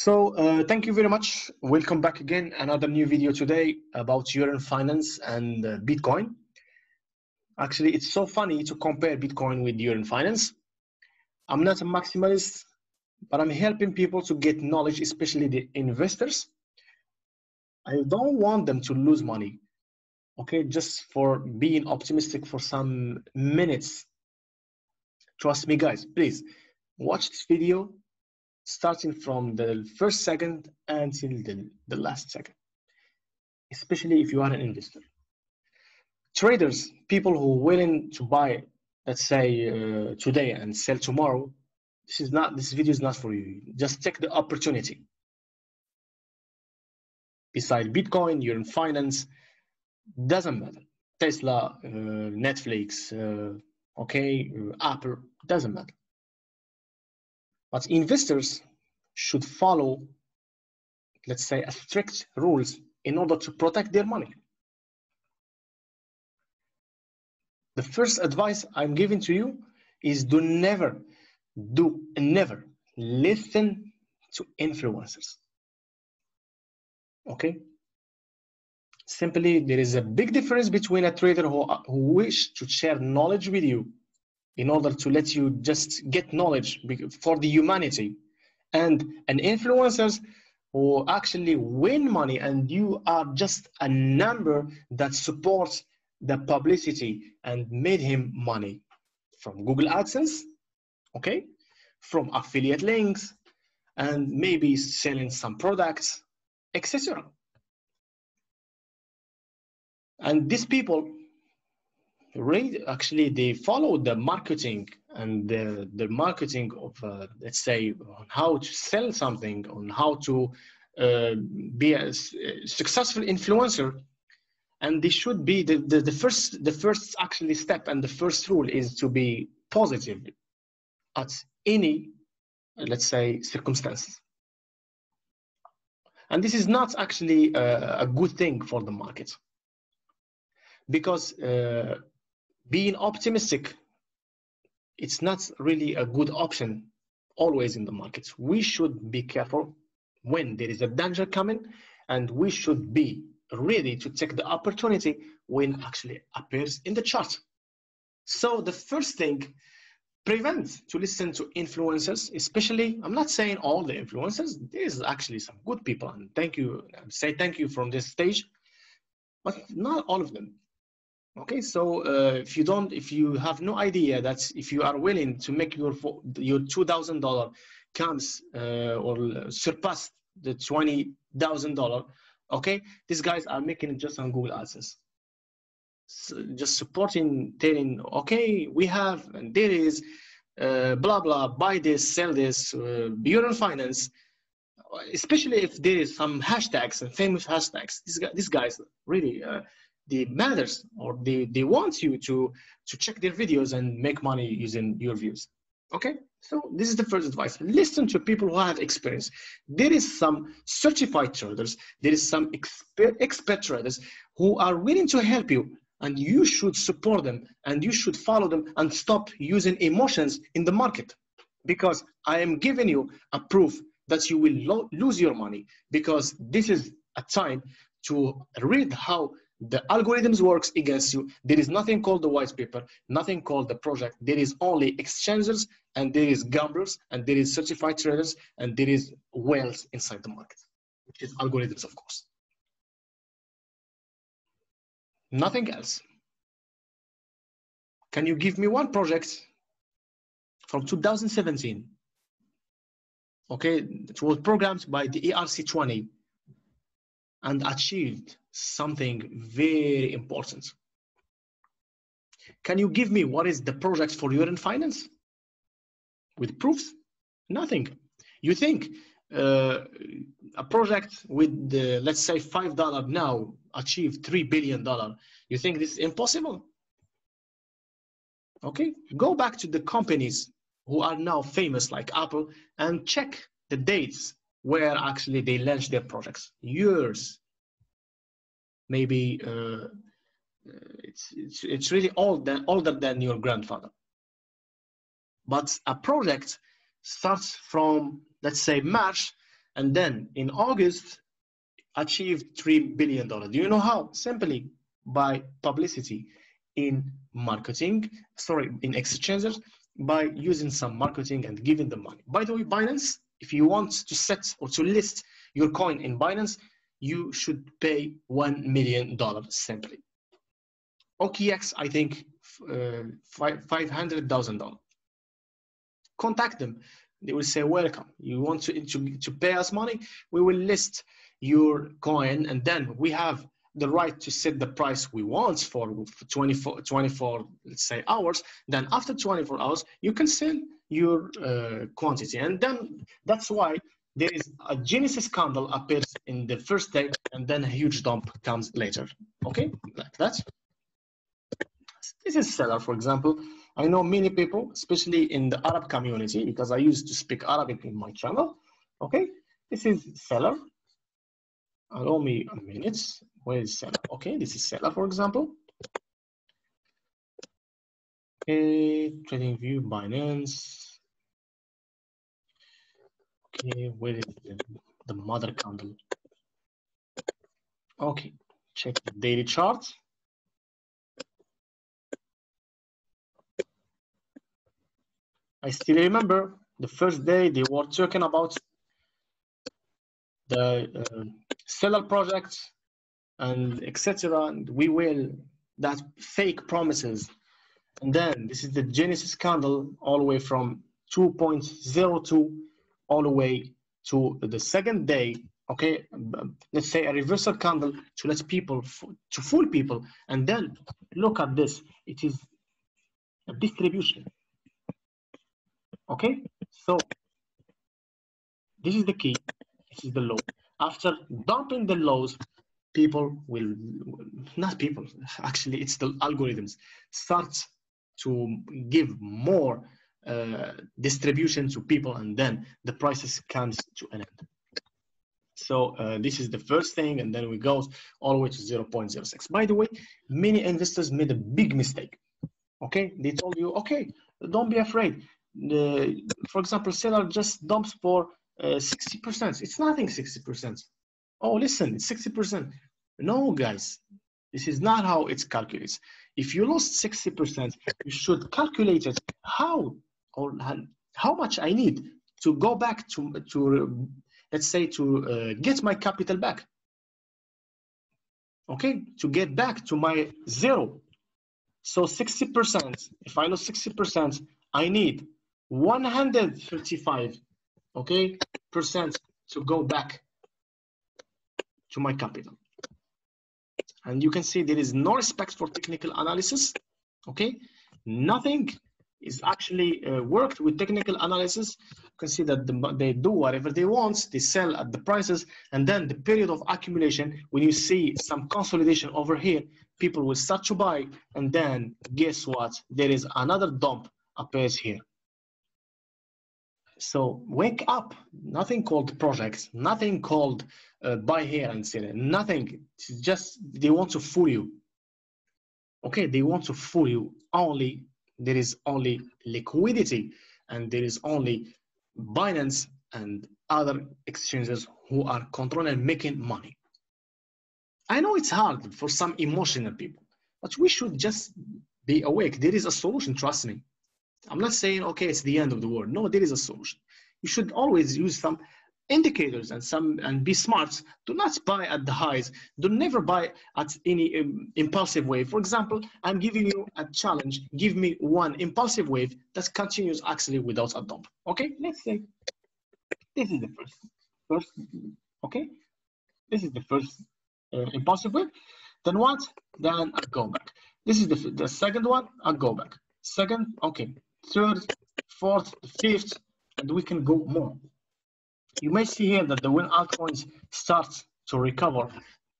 Thank you very much. Welcome back again. Another new video today about Yearn finance and Bitcoin. Actually, it's so funny to compare Bitcoin with Yearn finance. I'm not a maximalist, but I'm helping people to get knowledge, especially the investors. I don't want them to lose money, okay, just for being optimistic for some minutes. Trust me, guys, please watch this video starting from the first second until the last second, especially if you are an investor. Traders, people who are willing to buy, let's say today and sell tomorrow, this video is not for you. Just take the opportunity. Beside Bitcoin, you're in finance, doesn't matter. Tesla, Netflix, Apple, doesn't matter. But investors should follow, let's say, a strict rules in order to protect their money. The first advice I'm giving to you is never listen to influencers. Okay? Simply, there is a big difference between a trader who wish to share knowledge with you in order to let you just get knowledge for the humanity, and an influencers who actually win money and you are just a number that supports the publicity and made him money from Google AdSense, okay, from affiliate links, and maybe selling some products, etc. And these people actually they follow the marketing and the marketing of let's say on how to sell something, on how to be a successful influencer. And this should be the first actually step, and the first rule is to be positive at any, let's say, circumstances. And this is not actually a good thing for the market, because being optimistic, it's not really a good option always in the markets. We should be careful when there is a danger coming, and we should be ready to take the opportunity when actually appears in the chart. So the first thing, prevent to listen to influencers, especially, I'm not saying all the influencers, there's actually some good people, and thank you, say thank you from this stage, but not all of them. Okay, so if you have no idea that if you are willing to make your $2,000 comes or surpass the $20,000, okay, these guys are making it just on Google AdSense. So just supporting, telling, okay, we have, and there is, blah, blah, buy this, sell this, Yearn finance, especially if there is some hashtags and famous hashtags. These guys really, they matters, or they want you to check their videos and make money using your views. Okay, so this is the first advice. Listen to people who have experience. There is some certified traders, there is some expert traders who are willing to help you, and you should support them and you should follow them and stop using emotions in the market, because I am giving you a proof that you will lose your money, because this is a time to read how the algorithms works against you. There is nothing called the white paper, nothing called the project. There is only exchangers, and there is gamblers, and there is certified traders, and there is whales inside the market, which is algorithms, of course. Nothing else. Can you give me one project from 2017? Okay, it was programmed by the ERC20 and achieved something very important. Can you give me what is the project for Yearn finance with proofs? Nothing. You think a project with the, let's say, $5 now achieved $3 billion? You think this is impossible? Okay, go back to the companies who are now famous like Apple and check the dates where actually they launched their projects. Years. Maybe it's really older than your grandfather. But a project starts from, let's say, March And then in August, achieved $3 billion. Do you know how? Simply by publicity in marketing, sorry, in exchanges, by using some marketing and giving them money. By the way, Binance, if you want to set or to list your coin in Binance, you should pay $1 million simply. OKX, I think $500,000. Contact them. They will say, welcome. You want to pay us money? We will list your coin, and then we have the right to set the price we want for 24 let's say, hours. Then after 24 hours, you can sell your quantity. And then that's why there is a Genesis candle appears in the first day, and then a huge dump comes later. Okay, like that. This is seller, for example. I know many people, especially in the Arab community, because I used to speak Arabic in my channel. Okay, this is seller. Allow me a minute. Where is seller? Okay, this is seller, for example. Okay, trading view, Binance. Okay, where is the mother candle? Okay, check the daily chart. I still remember the first day they were talking about the seller project and etc. And we will that fake promises. And then this is the Genesis candle all the way from 2.02 all the way to the second day. Okay, let's say a reversal candle to let people to fool people. And then look at this. It is a distribution. Okay, so this is the key. This is the low. After dumping the lows, people will, not people, actually it's the algorithms, start to give more distribution to people, and then the prices comes to an end. So this is the first thing, and then we go all the way to 0.06. By the way, many investors made a big mistake. Okay, they told you, okay, don't be afraid. For example, seller just dumps for 60%. It's nothing, 60%. Oh, listen, it's 60%. No, guys, this is not how it's calculated. If you lost 60%, you should calculate it how much I need to go back to let's say, to get my capital back. Okay, to get back to my zero. So 60%, if I lose 60%, I need 135, okay, percent to go back to my capital. And you can see there is no respect for technical analysis. Okay, nothing is actually worked with technical analysis. You can see that they do whatever they want, they sell at the prices, and then the period of accumulation, when you see some consolidation over here, people will start to buy, and then guess what? There is another dump appears here. So wake up. Nothing called projects, nothing called buy here and sell it, nothing. It's just they want to fool you. Okay, they want to fool you. Only there is only liquidity, and there is only Binance and other exchanges who are controlling and making money. I know it's hard for some emotional people, but we should just be awake. There is a solution, trust me. I'm not saying, okay, it's the end of the world. No, there is a solution. You should always use some indicators and be smart. Do not buy at the highs. Do never buy at any impulsive wave. For example, I'm giving you a challenge. Give me one impulsive wave that continues actually without a dump. Okay, let's say this is the first. Okay, this is the first impulsive wave. Then what? Then I go back. This is the second one. I go back. Second, okay. Third, fourth, fifth, and we can go more. You may see here that when altcoins start to recover,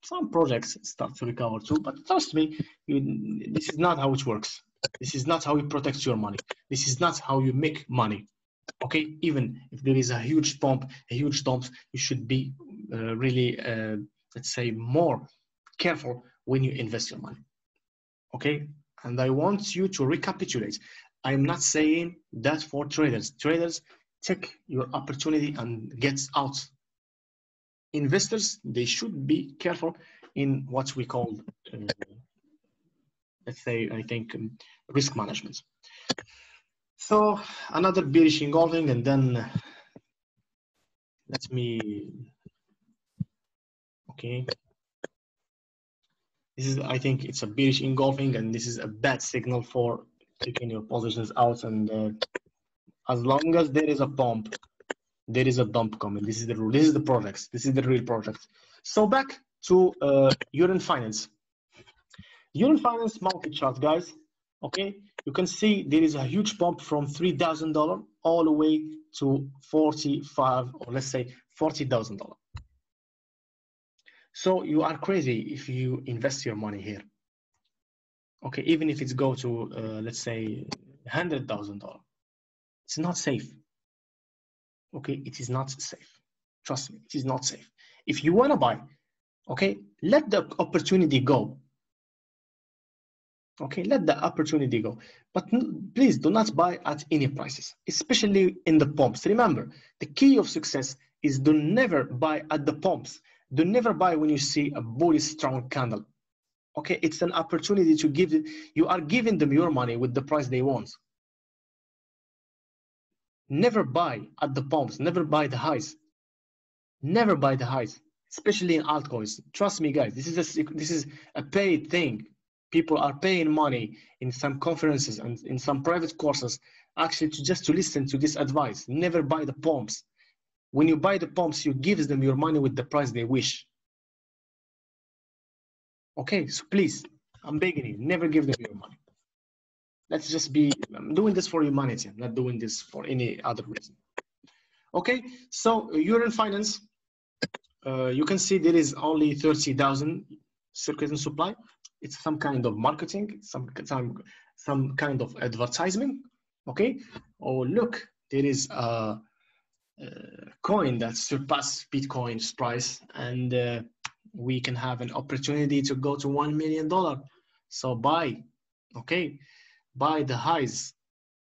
some projects start to recover too, but trust me, this is not how it works. This is not how you protect your money. This is not how you make money. Okay, even if there is a huge dump, you should be really, let's say, more careful when you invest your money. Okay, and I want you to recapitulate. I'm not saying that for traders. Traders, take your opportunity and get out. investors, they should be careful in what we call, let's say, I think, risk management. So another bearish engulfing, and then let me, okay. This is, I think it's a bearish engulfing, and this is a bad signal for taking your positions out. And as long as there is a pump, there is a dump coming. This is the rule. This is the projects. This is the real project. So back to Yearn Finance. Yearn Finance market chart, guys. Okay, you can see there is a huge pump from $3,000 all the way to 45, or let's say $40,000. So you are crazy if you invest your money here. Okay, even if it's go to let's say $100,000, it's not safe. Okay, it is not safe. Trust me, it is not safe. If you want to buy, okay, let the opportunity go. Okay, let the opportunity go. But please do not buy at any prices, especially in the pumps. Remember, the key of success is do never buy at the pumps. Do never buy when you see a bullish strong candle. Okay, it's an opportunity to give it. You are giving them your money with the price they want. Never buy at the pumps. Never buy the highs. Never buy the highs, especially in altcoins. Trust me, guys. This is a paid thing. People are paying money in some conferences and in some private courses actually to listen to this advice. Never buy the pumps. When you buy the pumps, you give them your money with the price they wish. Okay, so please, I'm begging you, never give them your money. Let's just be, I'm doing this for humanity. I'm not doing this for any other reason. Okay, so Yearn Finance, you can see there is only 30,000 circulating supply. It's some kind of marketing, some kind of advertisement. Okay. Oh, look, there is a coin that surpasses Bitcoin's price, and we can have an opportunity to go to $1 million. So buy. Okay, buy the highs.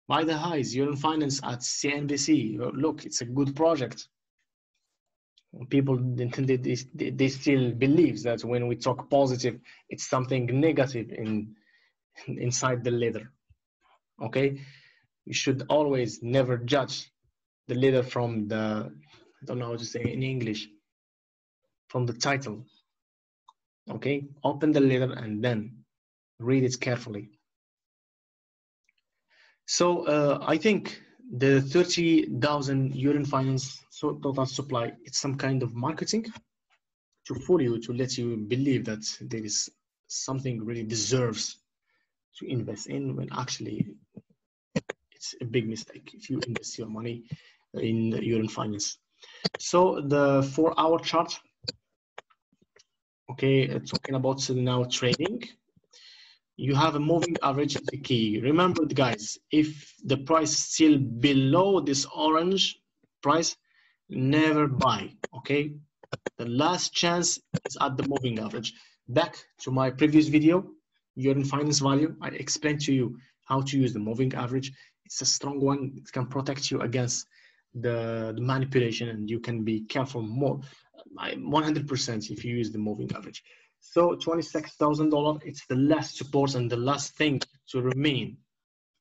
Buy the highs. Yearn Finance at CNBC. Look, it's a good project. People they still believe that when we talk positive, it's something negative inside the leader. Okay, you should always never judge the leader from the, I don't know how to say in English, from the title. Okay, open the leader and then read it carefully. So I think the 30,000 Yearn Finance total supply, it's some kind of marketing to fool you, to let you believe that there is something really deserves to invest in, when actually it's a big mistake if you invest your money in Yearn Finance. So the 4-hour chart, okay, talking about now trading. You have a moving average is the key. Remember, guys, if the price is still below this orange price, never buy. Okay, the last chance is at the moving average. Back to my previous video, Yearn Finance value, I explained to you how to use the moving average. It's a strong one. It can protect you against the manipulation, and you can be careful more 100% if you use the moving average. So $26,000, it's the last support and the last thing to remain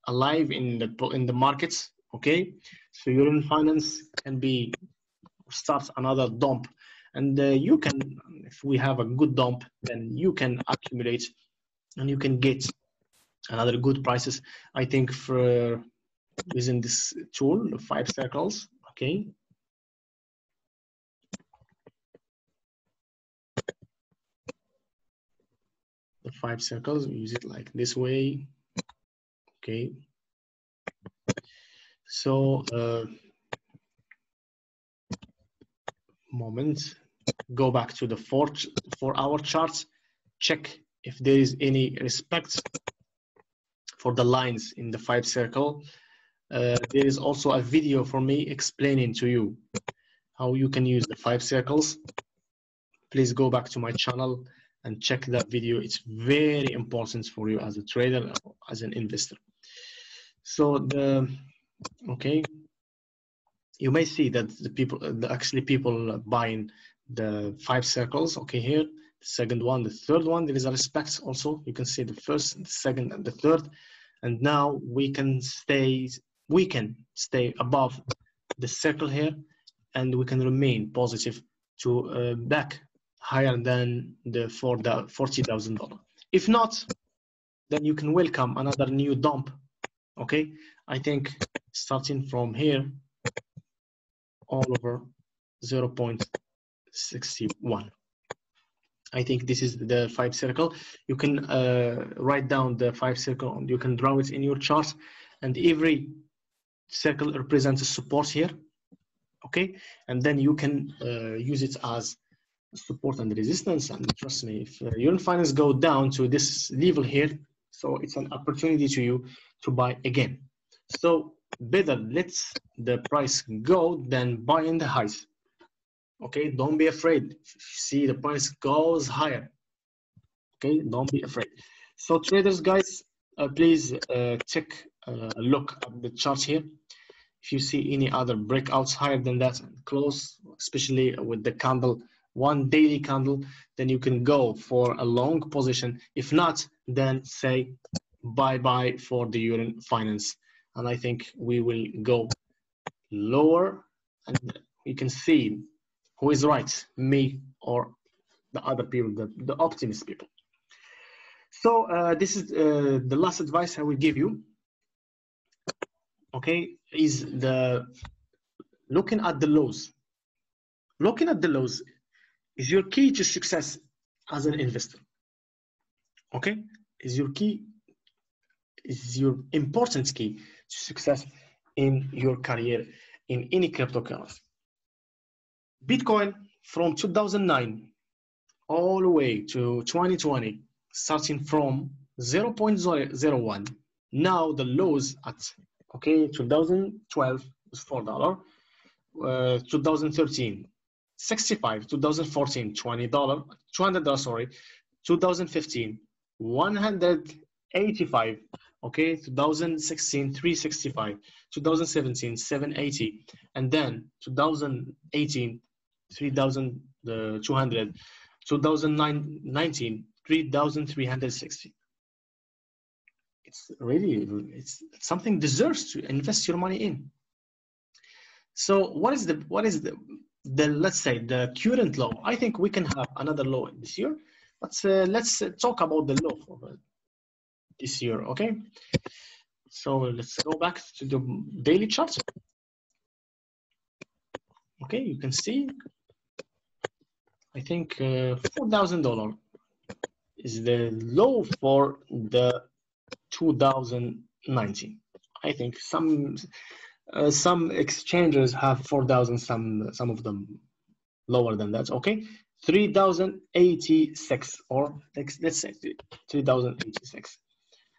alive in the markets. Okay, so Yearn Finance can be start another dump, and you can, if we have a good dump, then you can accumulate and you can get another good prices. I think for using this tool, the 5 circles. Okay. The 5 circles, we use it like this way. Okay. So moment, go back to the 4-hour chart, check if there is any respect for the lines in the 5 circle. There is also a video for me explaining to you how you can use the 5 circles. Please go back to my channel and check that video. It's very important for you as a trader, as an investor. So okay, you may see that the people, actually people buying the 5 circles. Okay, here, the second one, the third one, there is a respect also. You can see the first, the second, and the third. And now we can stay above the circle here, and we can remain positive to back higher than the $40,000. If not, then you can welcome another new dump. Okay, I think starting from here all over 0.61. I think this is the 5 circle. You can write down the 5 circle, and you can draw it in your chart, and every circle represents a support here. Okay, and then you can use it as support and resistance. And trust me, if Yearn Finance go down to this level here, so it's an opportunity to you to buy again. So better let the price go than buy in the highs. Okay, don't be afraid. If you see the price goes higher, okay, don't be afraid. So traders, guys, please take a look at the chart here. If you see any other breakouts higher than that and close, especially with the candle, one daily candle, then you can go for a long position. If not, then say bye-bye for the Yearn Finance. And I think we will go lower, and you can see who is right, me or the other people, the optimist people. So this is the last advice I will give you. Okay, is the looking at the lows. Looking at the lows is your key to success as an investor. Okay, is your important key to success in your career in any cryptocurrency. Bitcoin from 2009 all the way to 2020, starting from 0.01. Now the lows at 2012 was $4, 2013 $65, 2014 $20, $200, sorry, 2015 $185, okay, 2016 $365, 2017 $780, and then 2018 $3,200, 2019 $3,360. It's really, it's something deserves to invest your money in. So what is the let's say the current low? I think we can have another low this year, but let's talk about the low for this year. Okay, so let's go back to the daily chart. Okay, you can see I think $4,000 is the low for the 2019. I think some exchanges have 4,000, some of them lower than that. Okay, 3,086, or let's say 3,086.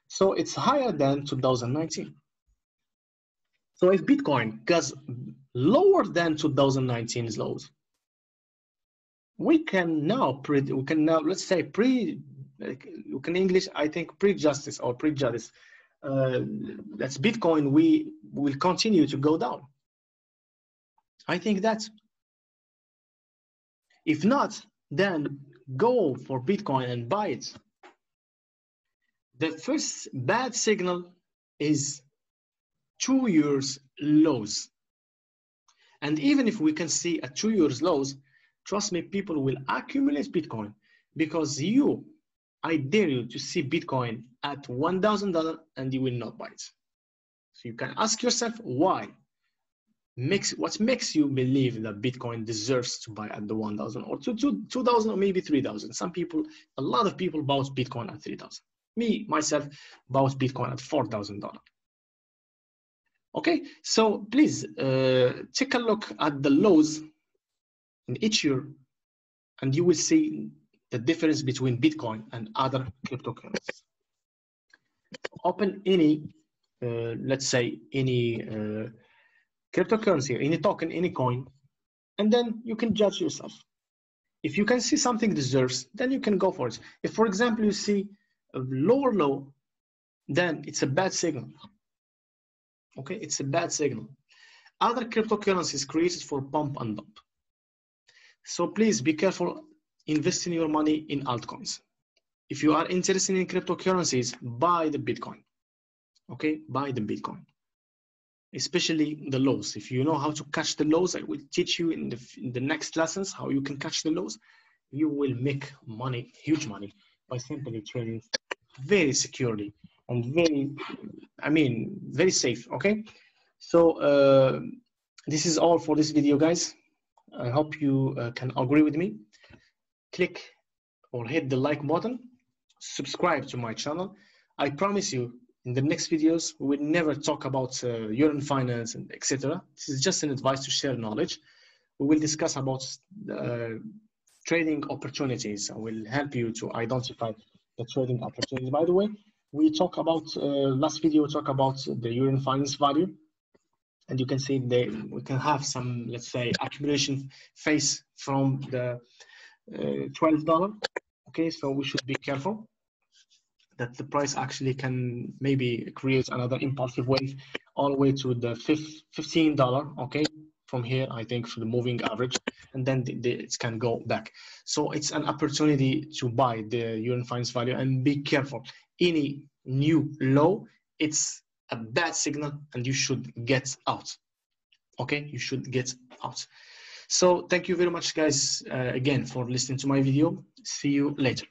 So it's higher than 2019. So if Bitcoin goes lower than 2019's lows, we can now let's say you can English, I think pre-justice or pre-justice. That's Bitcoin, we will continue to go down. I think that if not, then go for Bitcoin and buy it. The first bad signal is 2 years lows. And even if we can see a 2 years lows, trust me, people will accumulate Bitcoin, because I dare you to see Bitcoin at $1,000 and you will not buy it. So you can ask yourself why. What makes you believe that Bitcoin deserves to buy at the 1,000 or 2,000 or maybe 3,000? A lot of people bought Bitcoin at 3,000. Me, myself, bought Bitcoin at $4,000. Okay, so please take a look at the lows in each year, and you will see the difference between Bitcoin and other cryptocurrencies. Open any, let's say, any cryptocurrency, any token, any coin, and then you can judge yourself. If you can see something deserves, then you can go for it. If, for example, you see a lower low, then it's a bad signal. Okay, it's a bad signal. Other cryptocurrencies created for pump and dump. So please be careful investing your money in altcoins. If you are interested in cryptocurrencies, buy the Bitcoin. Okay, buy the Bitcoin. Especially the lows. If you know how to catch the lows, I will teach you in the next lessons how you can catch the lows. You will make money, huge money, by simply trading very securely and very safe. Okay, so this is all for this video, guys. I hope you can agree with me. Click or hit the like button, subscribe to my channel. I promise you, in the next videos, we will never talk about Yearn finance and etc. This is just an advice to share knowledge. We will discuss about trading opportunities. I will help you to identify the trading opportunities. By the way, we talk about last video. We talk about the Yearn finance value, and you can see we can have some, let's say, accumulation phase from the $12. Okay, so we should be careful that the price actually can maybe create another impulsive wave all the way to the $15. Okay, from here I think for the moving average, and then it can go back. So it's an opportunity to buy the Yearn finance value, and be careful. Any new low, it's a bad signal, and you should get out. Okay, you should get out. So thank you very much, guys, again for listening to my video. See you later.